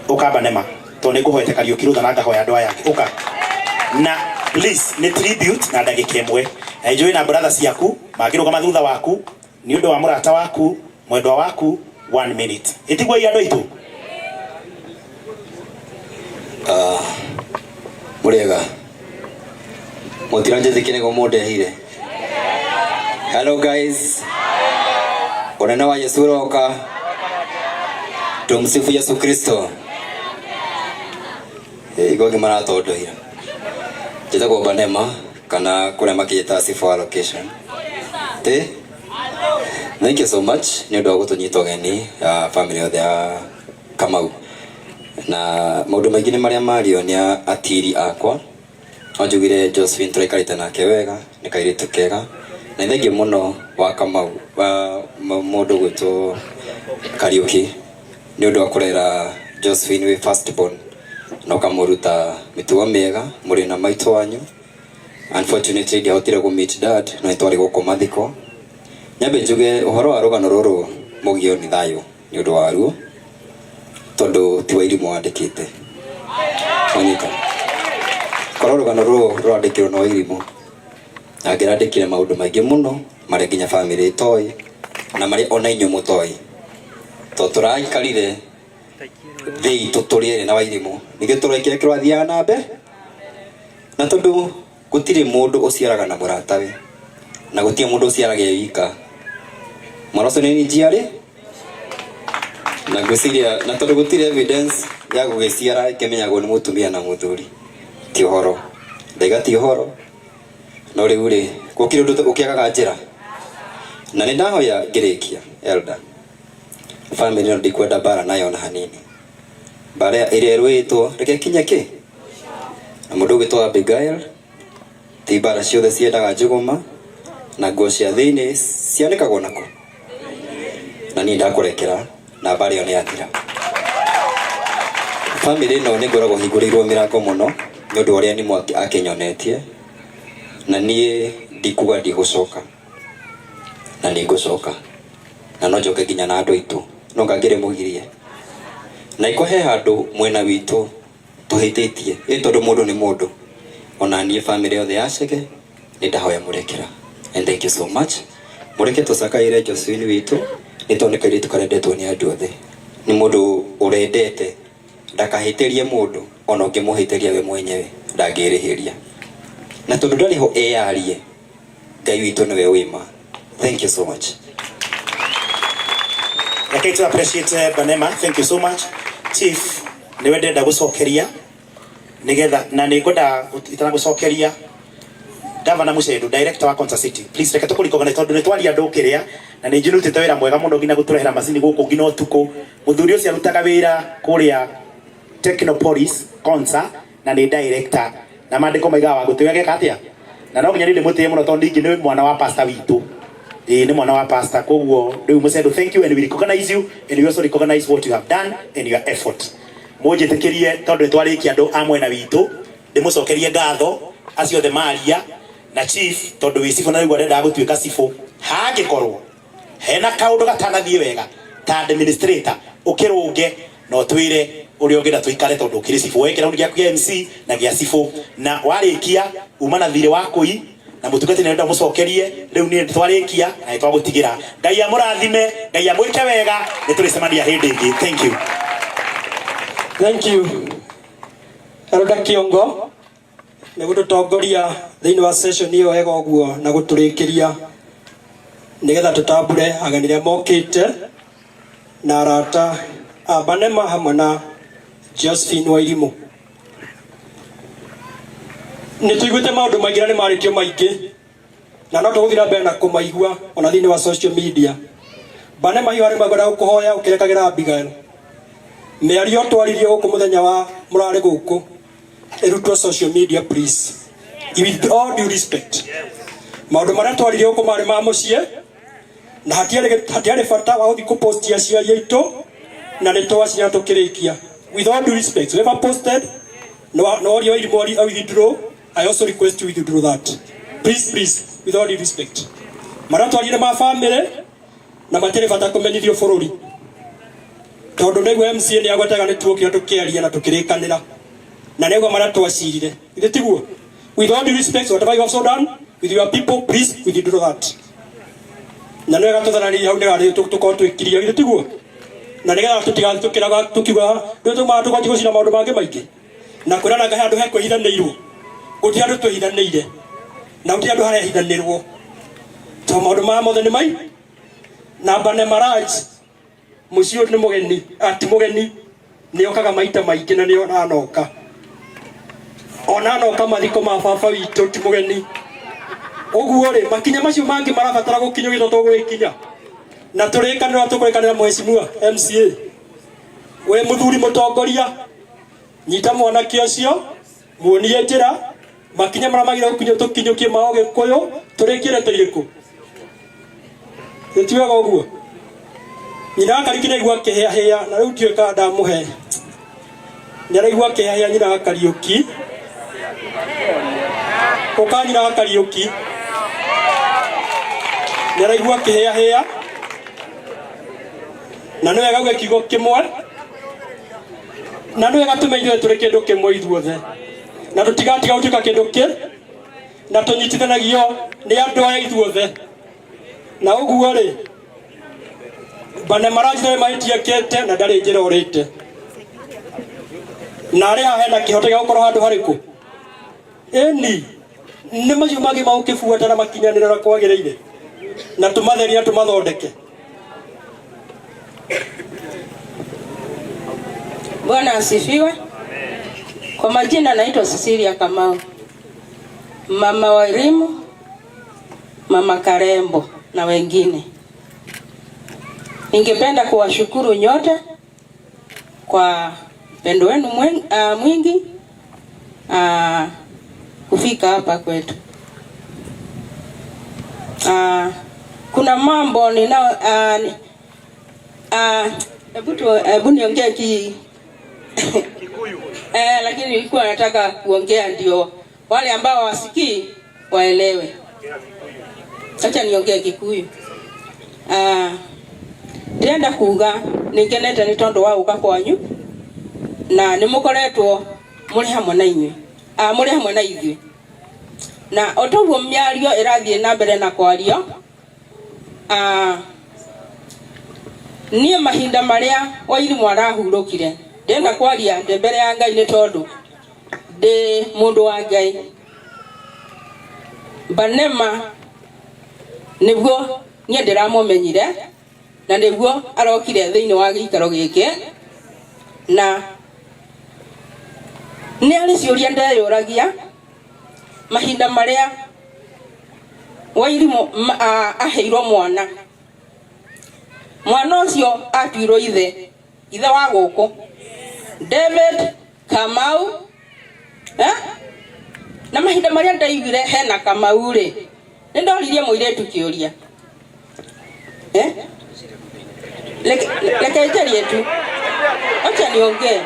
Uka Banema. To nĩ ngũhoete Kariũki rũtha na ngahoya andũ aya. Uka. Na please nĩ tribute na ndagĩka ĩmwe. Enjoy na brother ciaku, magĩrũgama thutha waku, nĩ ũndũ wa mũrata waku, mwendwa waku 1 minute. Itigwo andũ aitũ. Muriega. Mutiranje thikine go mundehire. Hello guys. Onana wa Yesu roka. Tumsifu Yesu Kristo. Igoge marato ndoira. Jeta go Banema kana kule makita sifa location. Thank you so much. Ni ndo gutunyita geni family of the Kamau. Na maundu maingi ni maria mario ni atiri akwa. Onjugire Josephine turikarite nake wega ni kairitu kega. Na thengi muno wa Kamau wa mundu gwito Kariũki ni undu wa kurera Josephine we first born no kamuruta mituwa mega muri na maito wanyu. Unfortunately ndiahotire ku meet dad no itwari guko Mathiko. Nyambe njuge uhoro wa rugano ruru mugio ni thayo ni undu wa ruo tondu ti Wairimu wandikite onyita korwo rugano ruru rwandikirwo no Wairimu angirandikire maundu maingi muno mari nginya family toy na mari ona inyu mutoi to turaikarire thei tuturire na Wairimu nige turaikire kirathia na mbe na tondu gutire mundu uciaraga na muratawe na gutie mundu uciaraga wika maraso ni njiari na guciria na tondu gutire evidence ya gugiciara kemenyago ni mutumia na muthuri ti horo ndaiga ti horo no riu ri gukire undu ukiagaga njira na ni ndahoya ngirikia elder family no ndikwenda bara nayo na hanini bara ire rwitwo reke kinya ki na mundu gwitwa Abigail ti bara ciothe ciendaga njuguma na nguo cia thiini cianĩkagwo nako na ni ndakurekera na bari one atira family no ni ngoragwo hingũrĩirwo mĩrango mũno nĩ ũndũ ũrĩa ni mwaki akinyonetie na niĩ ndikuga ndigũcoka na nĩngũcoka na no njoke nginya na andũ aitũ no ngangĩre mũgirie na ikohe handũ mwena witũ tuhĩtĩtie tondũ mũndũ nĩ mũndũ ona niĩ family yothe yaceke nĩ ndahoya mũrekera. And thank you so much. Mureke tucakaire Josephine witu nitonekaire tukarendetwo ni andu othe. Ni mundu urendete ndakahiterie mundu ona ungimuhiteria we mwenyewe ndangirihiria. Na tondu ndari ho eyarie Ngai witu niwe wima. Thank you so much. Okay, to appreciate Banema. Thank you so much. Chief, niwe ndenda gucokeria nigetha na ningoda itana gucokeria Governor Mucedu, director wa Konza City. Please reke tukurikogana tondu ni twari andu kiria na ni njinutite wira mwega muno ngina guturehera macini guku ngina utuku. Muthuri ucio arutaga wira kuria Technopolis Konza na ni director na mandiko maiga wa gutiwe geka atia na no nginya ni mutie muno tondu ingi ni mwana wa pastor witu ni mwana wa pastor koguo riu Mucedu, thank you and we recognize you and we also recognize what you have done and your effort. Mujitekirie tondu ni twarikia andu amwe na witu ndimucokerie ngatho acio the maria na chief tondu wi cifu na riu arenda gutuika cifu hangikorwo hena kaundu gatanathie wega ta administrator ukirunge no twire uri ongeda tuikare tondu kiri cifu wekera uri gya MC na gya cifu na warikia uma na thire wakui na mutugati nenda mucokerie riu ni twarikia na itwagutigira Ngai amurathime Ngai amwike wega ni turicemania hindi ingi. Thank you Elder Kiongo ne gututongoria thiini wa session iyo wega uguo na guturikiria nigetha tutambure aganire mokite na arata Banema hamwe na Josephine Wairimu. Ni tuiguite maundu maingi na ni marikio maingi na no tuguthira mbere na kumaigua ona thiini wa social media. Banema hiyo ari magora gukuhoya ukirekagira Abigail miario twaririe guku muthenya wa murare guku erutwo social media please with all due respect. Maundu maria twaririe guku mari ma mucie na hatiare bata wa guthi ku post ya ciari aitu na ni twacinya tukirikia with all due respect. Whoever posted no audio I withdraw. I also request you withdraw that please with all due respect. Maria twaririe ma family na matire bata kumenithio bururi tondu niguo MCA ni agwetaga ni tuokira tukiaria na tukirikanira na niguo mara twacirire ithe tiguo. With all due respect, whatever you have so done with your people, please withdraw that. Na nä gatåthanania hau nä garä tåkorwo twä kiria gä tiguo na nä getha tå tigatå kä raga tå kiuga rä tå maga tå kwanji gå cina maå ndå mangä maingä na kwä ranaga he andå he kwä hithanä irwo gå tirä andå twä hithanä ire na gå tirä andå harä hithanä rwo to maå ndå maya mothe nä mai na Banema må ciä nä må geni ati må geni nä okaga maita maingä na nä onanoka mathiko ma baba witå ti må geni uguo ri makinya macio mangi marabatara gukinywo githo to gwikinya na turikanira tukurikanira mheshimiwa MCA we muthuri mutongoria nyita mwana kiocio muonie njira makinya mara magira gukinywo tukinyukie mao gikuyu turikire tiriku tutiwaga uguo nyina akarikire igwa kihia na riu tiweka ndamuhe nyara igwa kihia nyina akariuki ukanyira akariuki niraigua kihia na nä wega gwe kiugo kimwe na nä wega tå menyire tå rä kä ndå kä mwe ithuothe na tå tigatiga gå tuä ka kä ndå kä na tå nyitithanagio nä andå aya ithuothe na å guo rä Banema nä mahä tie na ndarä njä ra å rä te na arä ha hena kä hote gä gå korwo handå harä kå ĩni nä macio mangä magå kä buata na makinyanä ra kwagä rä ire na tumatheria tumathondeke. Bwana asifiwe. Kwa majina naitwa Cecilia Kamau, mama wa elimu, mama Karembo na wengine. Ningependa kuwashukuru nyote kwa pendo wenu mwingi kufika hapa kwetu. Kuna mambo ninao hebu niongee Kikuyu lakini nilikuwa nataka kuongea ndio wale ambao wasikii waelewe. Acha niongee Kikuyu. Ndienda kuga ningenete ni tondo wa uka kwanyu na nimukoretwo muri hamwe na inywe muri hamwe na ithuĩ na otoguo mĩario ĩrathiĩ na mbere na kwario niĩ mahinda marĩa Wairimu arahurũkire ndenda kwaria ndĩ mbere ya Ngai nĩ tondũ ndĩ mũndũ wa Ngai. Banema nĩguo niĩ ndĩramũmenyire na nĩguo arokire thĩinĩ wa gĩikaro gĩkĩ na nĩ arĩ ciũria ndeyũragia mahinda marĩa Wairimu aheirwo mwana ũcio atuirwo ithe wa gũkũ David Kamau na mahinda marĩa ndaiguire hena Kamau rĩ nĩ ndoririe mũirĩtu kĩũria reke njarie tu acha niongee